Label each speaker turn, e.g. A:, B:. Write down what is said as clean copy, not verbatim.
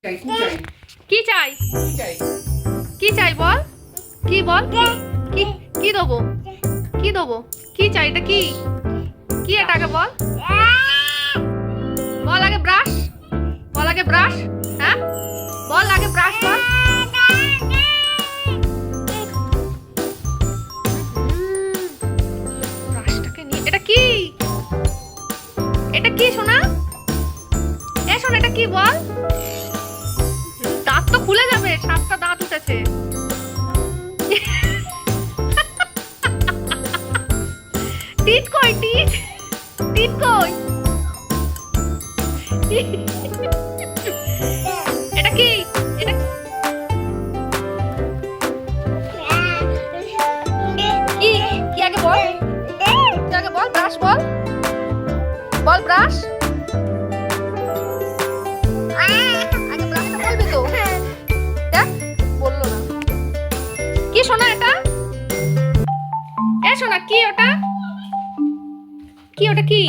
A: কি চাই কি চাই বল কি বল কি কি দেবো কি দেবো কি চাই এটা কি কি এটা আগে বল বল আগে ব্রাশ বল আগে ব্রাশ হ্যাঁ বল আগে ব্রাশ বল ব্রাশটাকে নিয়ে এটা কি সোনা সোনা এটা কি বল দাঁত তো খুলে যাবে 7টা দাঁত উঠেছে টিট কই টিট টিট কই এটা কি এটা কি কি আগে বল আগে বল ব্রাশ বল বল ব্রাশ আগে ব্রাশটা বলবি তো দেখ বললো না কি সোনা এটা সোনা কি ওটা কি